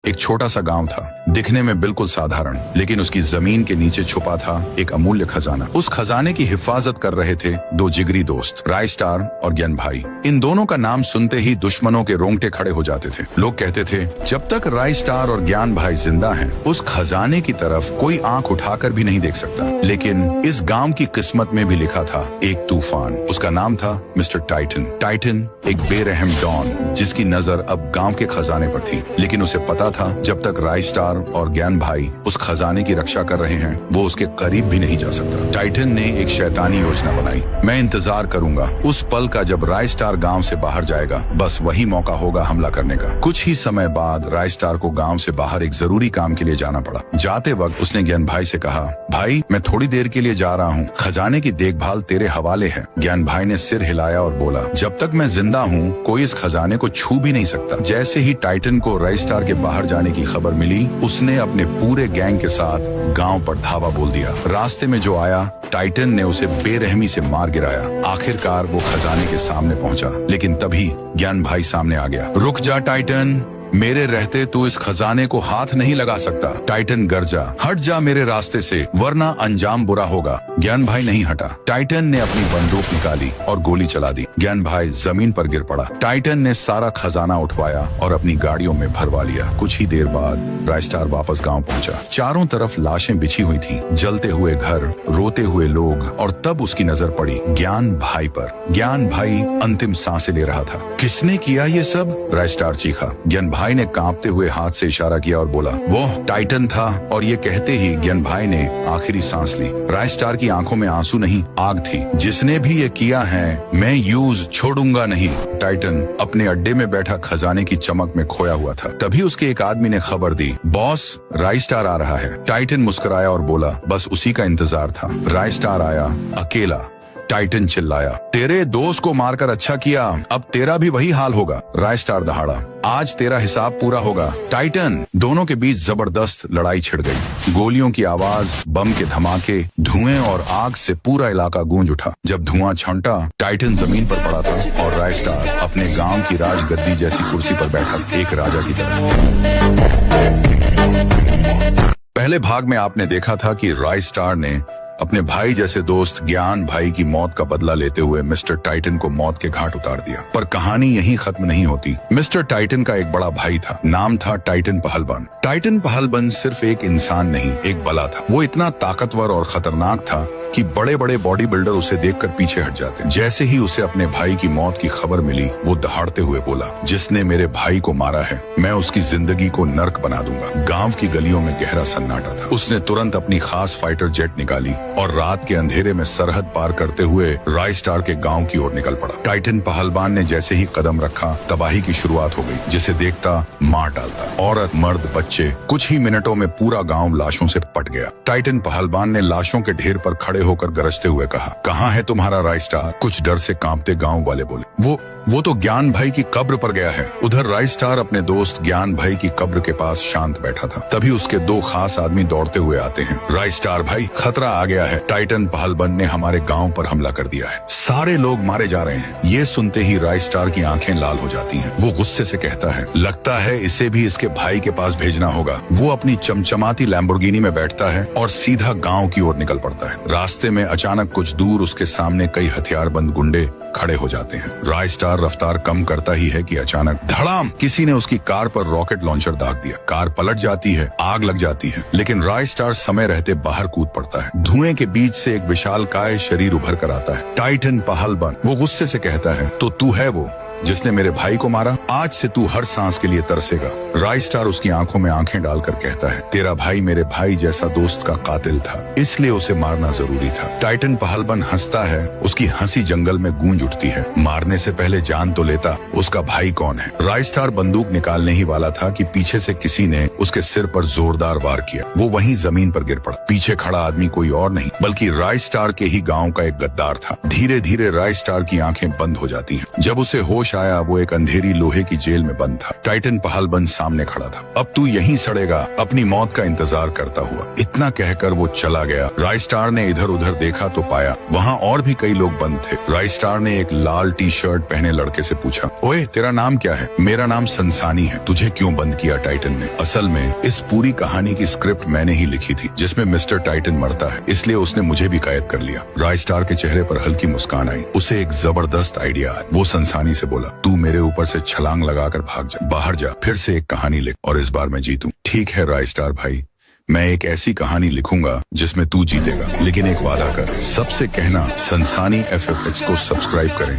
एक छोटा सा गांव था, दिखने में बिल्कुल साधारण, लेकिन उसकी जमीन के नीचे छुपा था एक अमूल्य खजाना। उस खजाने की हिफाजत कर रहे थे दो जिगरी दोस्त, रायस्टार और ज्ञान भाई। इन दोनों का नाम सुनते ही दुश्मनों के रोंगटे खड़े हो जाते थे। लोग कहते थे, जब तक रायस्टार और ज्ञान भाई जिंदा हैं, उस खजाने की तरफ कोई आंख उठाकर भी नहीं देख सकता। लेकिन इस गांव की किस्मत में भी लिखा था एक तूफान। उसका नाम था मिस्टर टाइटन। टाइटन एक बेरहम डॉन, जिसकी नजर अब गांव के खजाने पर थी। लेकिन उसे पता था, जब तक रायस्टार और ज्ञान भाई उस खजाने की रक्षा कर रहे हैं, वो उसके करीब भी नहीं जा सकता। टाइटन ने एक शैतानी योजना बनाई। मैं इंतजार करूंगा उस पल का जब रायस्टार गांव से बाहर जाएगा, बस वही मौका होगा हमला करने का। कुछ ही समय बाद रायस्टार को गांव से बाहर एक जरूरी काम के लिए जाना पड़ा। जाते वक्त उसने ज्ञान भाई से कहा, भाई मैं थोड़ी देर के लिए जा रहा हूँ, खजाने की देखभाल तेरे हवाले है। ज्ञान भाई ने सिर हिलाया और बोला, जब तक मैं जिंदा हूँ कोई इस खजाने को छू भी नहीं सकता। जैसे ही टाइटन को रायस्टार के बाहर जाने की खबर मिली, उसने अपने पूरे गैंग के साथ गांव पर धावा बोल दिया। रास्ते में जो आया, टाइटन ने उसे बेरहमी से मार गिराया। आखिरकार वो खजाने के सामने पहुंचा, लेकिन तभी ज्ञान भाई सामने आ गया। रुक जा टाइटन, मेरे रहते तू इस खजाने को हाथ नहीं लगा सकता। टाइटन गरजा, हट जा मेरे रास्ते से, वरना अंजाम बुरा होगा। ज्ञान भाई नहीं हटा। टाइटन ने अपनी बंदूक निकाली और गोली चला दी। ज्ञान भाई जमीन पर गिर पड़ा। टाइटन ने सारा खजाना उठवाया और अपनी गाड़ियों में भरवा लिया। कुछ ही देर बाद रायस्टार वापस गांव पहुंचा। चारों तरफ लाशें बिछी हुई थीं, जलते हुए घर, रोते हुए लोग, और तब उसकी नजर पड़ी ज्ञान भाई पर। ज्ञान भाई अंतिम सांसें ले रहा था। किसने किया ये सब? रायस्टार चीखा। ज्ञान भाई ने कांपते हुए हाथ से इशारा किया और बोला, वो टाइटन था। और ये कहते ही ज्ञान भाई ने आखिरी सांस ली। रायस्टार की आंखों में आंसू नहीं, आग थी। जिसने भी ये किया है, मैं यूज छोड़ूंगा नहीं। टाइटन अपने अड्डे में बैठा खजाने की चमक में खोया हुआ था। तभी उसके एक आदमी ने खबर दी, बॉस रायस्टार आ रहा है। टाइटन मुस्कुराया और बोला, बस उसी का इंतजार था। रायस्टार आया, अकेला। टाइटन चिल्लाया, तेरे दोस्त को मारकर अच्छा किया, अब तेरा भी वही हाल होगा। रायस्टार दहाड़ा, आज तेरा हिसाब पूरा होगा। टाइटन। दोनों के बीच जबरदस्त लड़ाई छिड़ गई। गोलियों की आवाज, बम के धमाके, धुएं और आग से पूरा इलाका गूंज उठा। जब धुआं छंटा, टाइटन जमीन पर पड़ा था और रायस्टार अपने गांव की राजगद्दी जैसी कुर्सी पर बैठा, एक राजा की तरह। पहले भाग में आपने देखा था कि रायस्टार ने अपने भाई जैसे दोस्त ज्ञान भाई की मौत का बदला लेते हुए मिस्टर टाइटन को मौत के घाट उतार दिया। पर कहानी यहीं खत्म नहीं होती। मिस्टर टाइटन का एक बड़ा भाई था, नाम था टाइटन पहलवान। टाइटन पहलवान सिर्फ एक इंसान नहीं, एक बला था। वो इतना ताकतवर और खतरनाक था कि बड़े बड़े बॉडी बिल्डर उसे देखकर पीछे हट जाते। जैसे ही उसे अपने भाई की मौत की खबर मिली, वो दहाड़ते हुए बोला, जिसने मेरे भाई को मारा है, मैं उसकी जिंदगी को नर्क बना दूंगा। गांव की गलियों में गहरा सन्नाटा था। उसने तुरंत अपनी खास फाइटर जेट निकाली और रात के अंधेरे में सरहद पार करते हुए रायस्टार के गांव की ओर निकल पड़ा। टाइटन पहलवान ने जैसे ही कदम रखा, तबाही की शुरुआत हो गई। जिसे देखता मार डालता, औरत, मर्द, बच्चे। कुछ ही मिनटों में पूरा गांव लाशों से पट गया। टाइटन पहलवान ने लाशों के ढेर पर खड़े होकर गरजते हुए कहा, कहाँ है तुम्हारा रायस्टार? कुछ डर से कांपते गांव वाले बोले, वो तो ज्ञान भाई की कब्र पर गया है। उधर रायस्टार अपने दोस्त ज्ञान भाई की कब्र के पास शांत बैठा था। तभी उसके दो खास आदमी दौड़ते हुए आते हैं। रायस्टार भाई, खतरा आ गया है। टाइटन पहलवान ने हमारे गांव पर हमला कर दिया है, सारे लोग मारे जा रहे हैं। ये सुनते ही रायस्टार की आंखें लाल हो जाती हैं। वो गुस्से से कहता है, लगता है इसे भी इसके भाई के पास भेजना होगा। वो अपनी चमचमाती लैम्बोर्गिनी में बैठता है और सीधा गांव की ओर निकल पड़ता है। रास्ते में अचानक कुछ दूर उसके सामने कई हथियारबंद गुंडे खड़े हो जाते हैं। रायस्टार रफ्तार कम करता ही है कि अचानक धड़ाम, किसी ने उसकी कार पर रॉकेट लॉन्चर दाग दिया। कार पलट जाती है, आग लग जाती है, लेकिन रायस्टार समय रहते बाहर कूद पड़ता है। धुएं के बीच से एक विशालकाय शरीर उभर कर आता है। टाइटन पहलवान। वो गुस्से से कहता है, तो तू है वो जिसने मेरे भाई को मारा? आज से तू हर सांस के लिए तरसेगा। रायस्टार उसकी आंखों में आंखें डालकर कहता है, तेरा भाई मेरे भाई जैसा दोस्त का कातिल था, इसलिए उसे मारना जरूरी था। टाइटन पहलवान हंसता है। उसकी हंसी जंगल में गूंज उठती है। मारने से पहले जान तो लेता, उसका भाई कौन है? रायस्टार बंदूक निकालने ही वाला था कि पीछे से किसी ने उसके सिर पर जोरदार वार किया। वो वहीं जमीन पर गिर पड़ा। पीछे खड़ा आदमी कोई और नहीं बल्कि रायस्टार के ही गाँव का एक गद्दार था। धीरे धीरे रायस्टार की आंखें बंद हो जाती है। जब उसे होश होश आया वो एक अंधेरी लोहे की जेल में बंद था। टाइटन पहलबंद सामने खड़ा था। अब तू यहीं सड़ेगा, अपनी मौत का इंतजार करता हुआ। इतना कहकर वो चला गया। राइस्टार ने इधर उधर देखा तो पाया वहाँ और भी कई लोग बंद थे। राइस्टार ने एक लाल टी शर्ट पहने लड़के से पूछा, ओए तेरा नाम क्या है? मेरा नाम संसानी है। तुझे क्यों बंद किया? टाइटन ने। असल में इस पूरी कहानी की स्क्रिप्ट मैंने ही लिखी थी, जिसमें मिस्टर टाइटन मरता है, इसलिए उसने मुझे भी कैद कर लिया। राइस्टार के चेहरे पर हल्की मुस्कान आई। उसे एक जबरदस्त आइडिया आया। वो संसानी से बोला, तू मेरे ऊपर से छलांग लगाकर भाग जा, बाहर जा, फिर से एक कहानी लिख और इस बार मैं जीतूं। ठीक है राइस्टार भाई, मैं एक ऐसी कहानी लिखूंगा जिसमें तू जीतेगा, लेकिन एक वादा कर, सबसे कहना संसानी FFX को सब्सक्राइब करें।